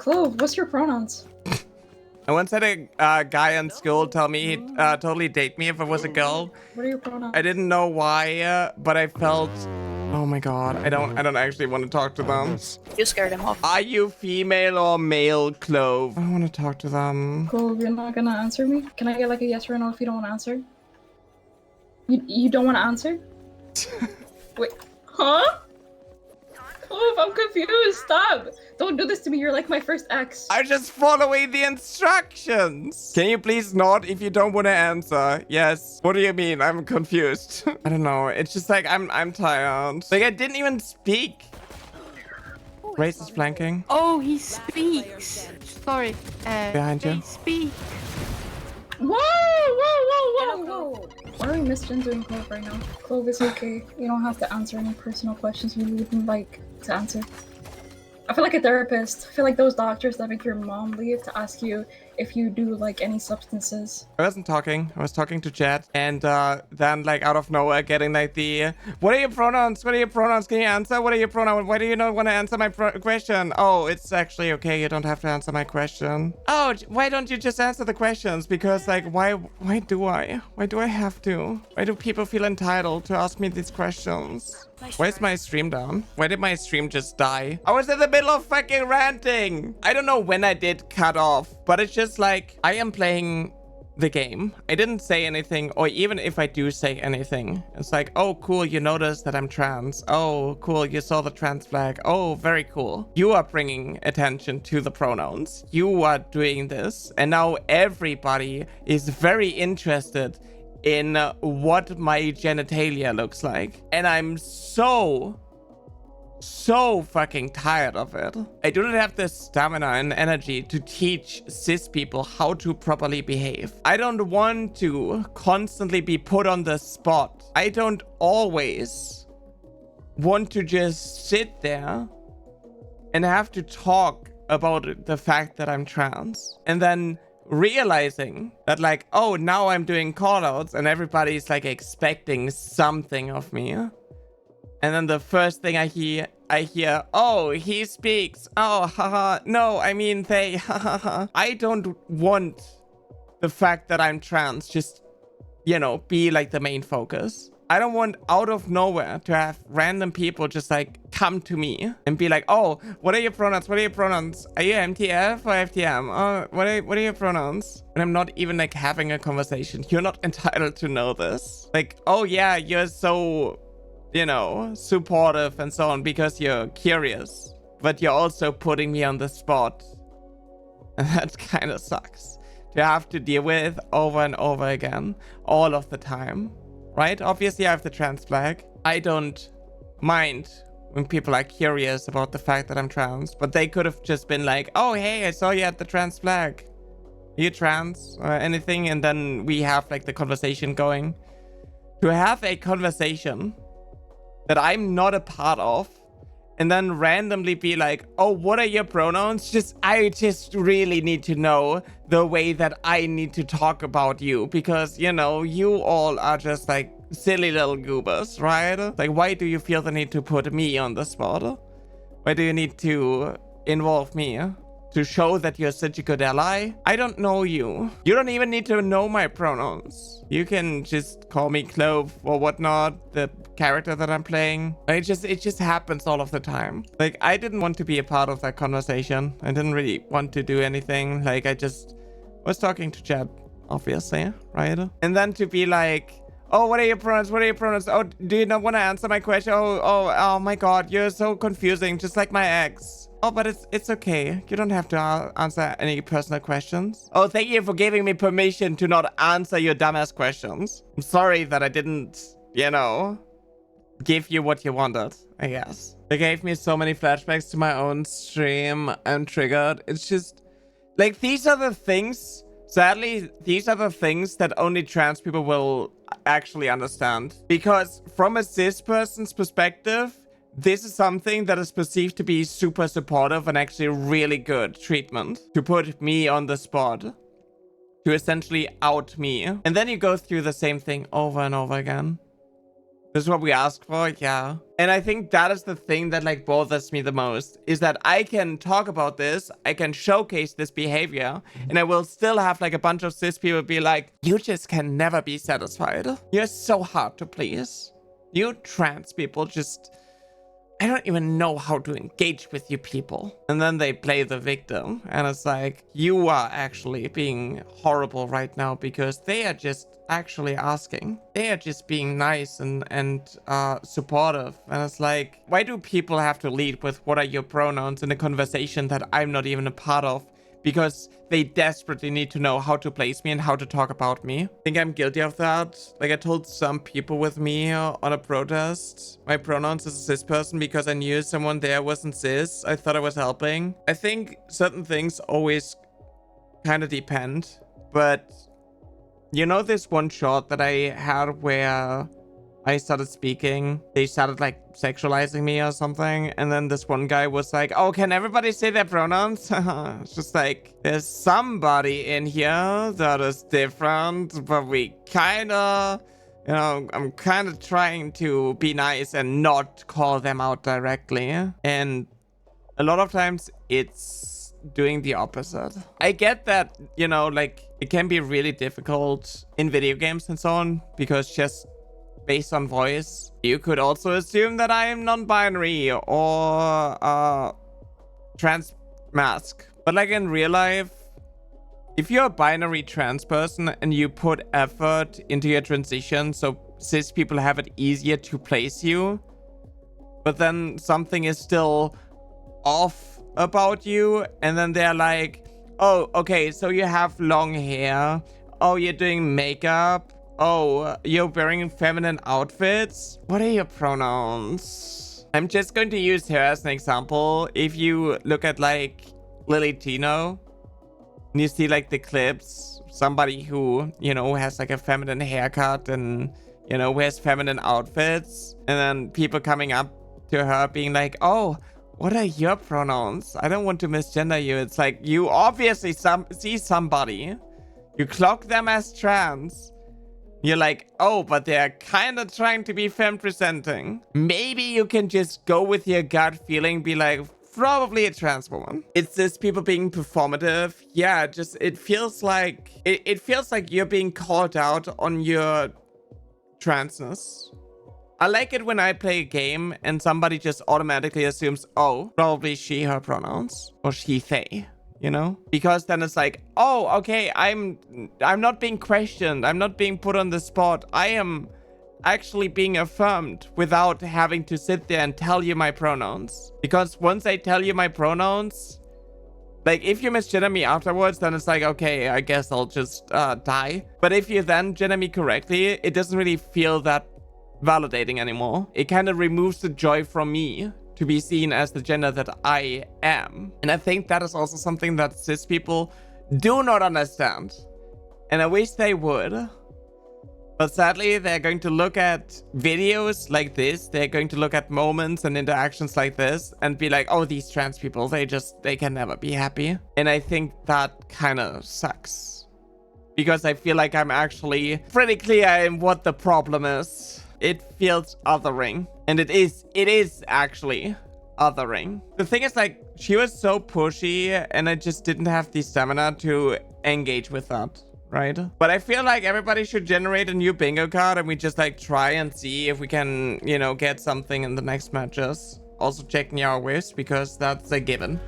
Clove, what's your pronouns? I once had a guy in school tell me he'd totally date me if I was a girl. What are your pronouns? I didn't know why, but I felt... Oh my god, I don't actually want to talk to them. You scared him off. Are you female or male, Clove? I want to talk to them. Clove, you're not gonna answer me? Can I get like a yes or a no if you don't want to answer? You don't want to answer? Wait, huh? Clove, I'm confused. Stop. Don't do this to me. You're like my first ex. I'm just following the instructions. Can you please nod if you don't want to answer? Yes. What do you mean? I'm confused. I don't know. It's just like I'm tired. Like I didn't even speak. Race is flanking. Oh, he speaks. Sorry. Behind you. They speak. Whoa, whoa, whoa, whoa, whoa. Why are we misgendering Clove right now? Clove is okay. You don't have to answer any personal questions you wouldn't like to answer. I feel like a therapist. I feel like those doctors that make your mom leave to ask you if you do like any substances. I wasn't talking. I was talking to chat, and then like out of nowhere, getting like the what are your pronouns? What are your pronouns? Can you answer? What are your pronouns? Why do you not want to answer my question? Oh, it's actually okay. You don't have to answer my question. Oh, why don't you just answer the questions? Because like why do I? Why do I have to? Why do people feel entitled to ask me these questions? Why is my stream down? Why did my stream just die? I was in the middle of fucking ranting. I don't know when I did cut off, but it's just like I am playing the game. I didn't say anything, or even if I do say anything, it's like, oh, cool, you noticed that I'm trans. Oh, cool, you saw the trans flag. Oh, very cool. You are bringing attention to the pronouns. You are doing this. And now everybody is very interested in what my genitalia looks like. And I'm so fucking tired of it. I do not have the stamina and energy to teach cis people how to properly behave. I don't want to constantly be put on the spot. I don't always want to just sit there and have to talk about the fact that I'm trans. And then realizing that like, oh, now I'm doing callouts and everybody's like expecting something of me. And then the first thing I hear, oh, he speaks. Oh, haha. No, I mean they, haha. I don't want the fact that I'm trans just, you know, be like the main focus. I don't want out of nowhere to have random people just like come to me and be like, oh, what are your pronouns? What are your pronouns? Are you MTF or FTM? Oh, what are your pronouns? And I'm not even like having a conversation. You're not entitled to know this. Like, oh yeah, you're so, you know, supportive and so on because you're curious, but you're also putting me on the spot. And that kind of sucks to have to deal with over and over again, all of the time. Right? Obviously, I have the trans flag. I don't mind when people are curious about the fact that I'm trans, but they could have just been like, oh, hey, I saw you at the trans flag. Are you trans or anything? And then we have like the conversation going. To have a conversation that I'm not a part of and then randomly be like, oh, what are your pronouns? I just really need to know the way that I need to talk about you because, you know, you all are just like silly little goobers, right? Like, why do you feel the need to put me on the spot? Why do you need to involve me to show that you're such a good ally? I don't know you. You don't even need to know my pronouns. You can just call me Clove or whatnot, the character that I'm playing. It just happens all of the time. Like, I didn't want to be a part of that conversation. I didn't really want to do anything. Like, I just was talking to chat, obviously, right? And then to be like, oh, what are your pronouns? What are your pronouns? Oh, do you not want to answer my question? Oh my god, you're so confusing, just like my ex. Oh, but it's okay. You don't have to answer any personal questions. Oh, thank you for giving me permission to not answer your dumbass questions. I'm sorry that I didn't, you know, give you what you wanted, I guess. They gave me so many flashbacks to my own stream. I'm triggered. It's just, like, these are the things, sadly, these are the things that only trans people will actually understand. Because from a cis person's perspective, this is something that is perceived to be super supportive and actually really good treatment. To put me on the spot. To essentially out me. And then you go through the same thing over and over again. This is what we asked for, yeah. And I think that is the thing that like bothers me the most, is that I can talk about this, I can showcase this behavior, and I will still have like a bunch of cis people be like, you just can never be satisfied. You're so hard to please. You trans people just, I don't even know how to engage with you people. And then they play the victim. And it's like, you are actually being horrible right now because they are just actually asking. They are just being nice and supportive. And it's like, why do people have to lead with what are your pronouns in a conversation that I'm not even a part of? Because they desperately need to know how to place me and how to talk about me. I think I'm guilty of that. Like I told some people with me on a protest, my pronouns as a cis person because I knew someone there wasn't cis. I thought I was helping. I think certain things always kind of depend. But you know this one shot that I had where I started speaking, they started like sexualizing me or something, and then this one guy was like, oh, can everybody say their pronouns? It's just like, there's somebody in here that is different, but we kind of, you know, I'm kind of trying to be nice and not call them out directly. And a lot of times it's doing the opposite. I get that, you know, like it can be really difficult in video games and so on, because just based on voice, you could also assume that I am non-binary or trans mask. But like in real life, if you're a binary trans person and you put effort into your transition so cis people have it easier to place you, but then something is still off about you, and then they're like, oh, okay, so you have long hair, oh, you're doing makeup, oh, you're wearing feminine outfits. What are your pronouns? I'm just going to use her as an example. If you look at like Lily Tino, and you see like the clips, somebody who, you know, has like a feminine haircut and, you know, wears feminine outfits, and then people coming up to her being like, oh, what are your pronouns? I don't want to misgender you. It's like, you obviously see somebody, you clock them as trans, you're like, oh, but they're kind of trying to be femme presenting. Maybe you can just go with your gut feeling, be like, probably a trans woman. It's this people being performative. Yeah, just it feels like it feels like you're being called out on your transness. I like it when I play a game and somebody just automatically assumes, oh, probably she, her pronouns, or she, they. You know, because then it's like, oh, okay, I'm not being questioned, I'm not being put on the spot, I am actually being affirmed without having to sit there and tell you my pronouns. Because once I tell you my pronouns, like if you misgender me afterwards, then it's like, okay, I guess I'll just die. But if you then gender me correctly, it doesn't really feel that validating anymore. It kind of removes the joy from me to be seen as the gender that I am. And I think that is also something that cis people do not understand. And I wish they would. But sadly, they're going to look at videos like this. They're going to look at moments and interactions like this and be like, oh, these trans people, they can never be happy. And I think that kind of sucks. Because I feel like I'm actually pretty clear in what the problem is. It feels othering. And it is actually othering. The thing is, like, she was so pushy and I just didn't have the stamina to engage with that, right? But I feel like everybody should generate a new bingo card and we just like try and see if we can, you know, get something in the next matches. Also checking our wish because that's a given.